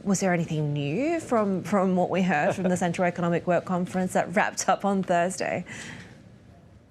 Was there anything new from what we heard from the Central Economic Work Conference that wrapped up on Thursday?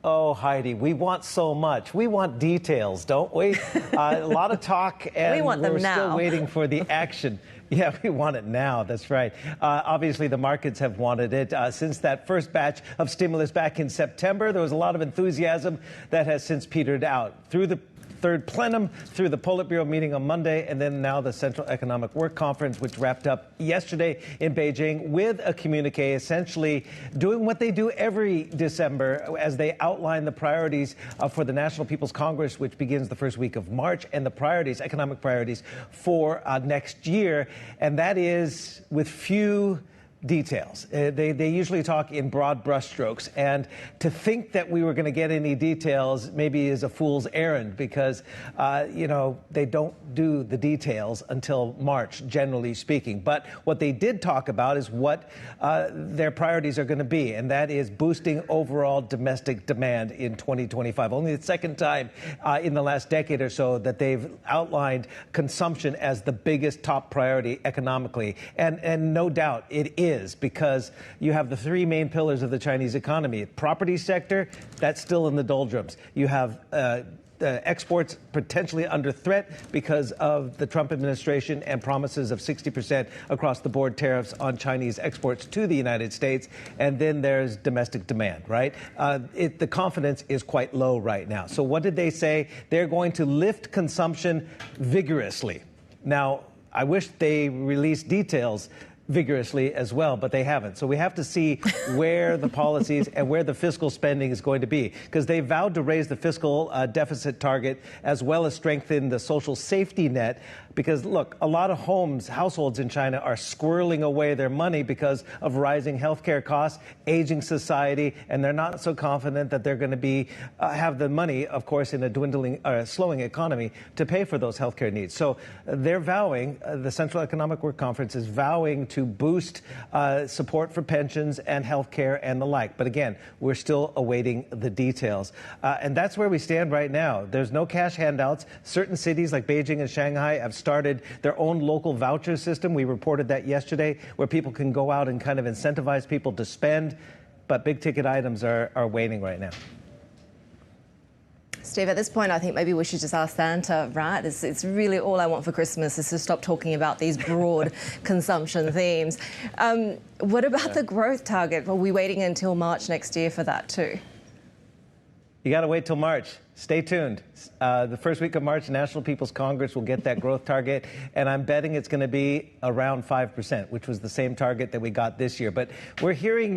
Oh, Heidi, we want so much. We want details, don't we? A lot of talk, and we want them now. Still waiting for the action. Yeah, we want it now. That's right. Obviously, the markets have wanted it. Since that first batch of stimulus back in September, there was a lot of enthusiasm that has since petered out. Through the third plenum, through the Politburo meeting on Monday, and then now the Central Economic Work Conference, which wrapped up yesterday in Beijing with a communique essentially doing what they do every December as they outline the priorities for the National People's Congress, which begins the first week of March, and the priorities, economic priorities for next year. And that is with few details. They usually talk in broad brushstrokes, and to think that we were going to get any details maybe is a fool's errand because, they don't do the details until March, generally speaking. But what they did talk about is what their priorities are going to be, and that is boosting overall domestic demand in 2025. Only the second time in the last decade or so that they've outlined consumption as the biggest top priority economically. And no doubt it is, because you have the three main pillars of the Chinese economy. Property sector, that's still in the doldrums. You have exports potentially under threat because of the Trump administration and promises of 60% across the board tariffs on Chinese exports to the United States. And then there's domestic demand, right? The confidence is quite low right now. So what did they say? They're going to lift consumption vigorously. Now, I wish they released details vigorously as well, but they haven't. So we have to see where the policies and where the fiscal spending is going to be, because they vowed to raise the fiscal deficit target as well as strengthen the social safety net. Because, look, a lot of households in China are squirreling away their money because of rising healthcare costs, aging society, and they're not so confident that they're going to have the money, of course, in a slowing economy to pay for those healthcare needs. So they're vowing, the Central Economic Work Conference is vowing to boost support for pensions and healthcare and the like. But again, we're still awaiting the details. And that's where we stand right now. There's no cash handouts. Certain cities like Beijing and Shanghai have started their own local voucher system. We reported that yesterday, where people can go out and kind of incentivize people to spend. But big ticket items are waning right now. Steve, at this point, I think maybe we should just ask Santa, right? It's really all I want for Christmas is to stop talking about these broad consumption themes. What about the growth target? Are we waiting until March next year for that too? You got to wait till March. Stay tuned. The first week of March, National People's Congress will get that growth target, and I'm betting it's going to be around 5%, which was the same target that we got this year. But we're hearing,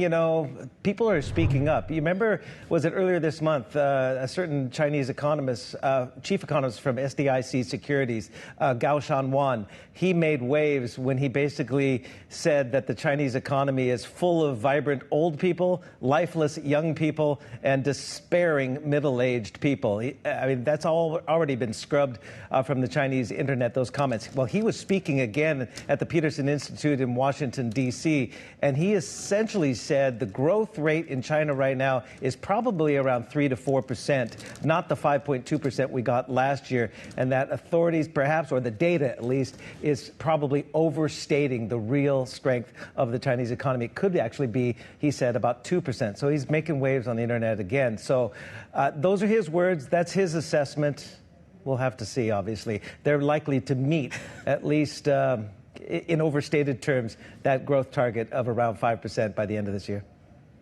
people are speaking up. You remember, was it earlier this month, a certain Chinese economist, chief economist from SDIC Securities, Gao Shanwan, he made waves when he basically said that the Chinese economy is full of vibrant old people, lifeless young people, and despairing middle-aged people. That's all already been scrubbed from the Chinese internet, those comments. Well, he was speaking again at the Peterson Institute in Washington, D.C., and he essentially said the growth rate in China right now is probably around 3 to 4%, not the 5.2% we got last year, and that authorities perhaps, or the data at least, is probably overstating the real strength of the Chinese economy. It could actually be, he said, about 2%. So he's making waves on the internet again. So those are his words. That's his assessment. We'll have to see, obviously. They're likely to meet, at least in overstated terms, that growth target of around 5% by the end of this year.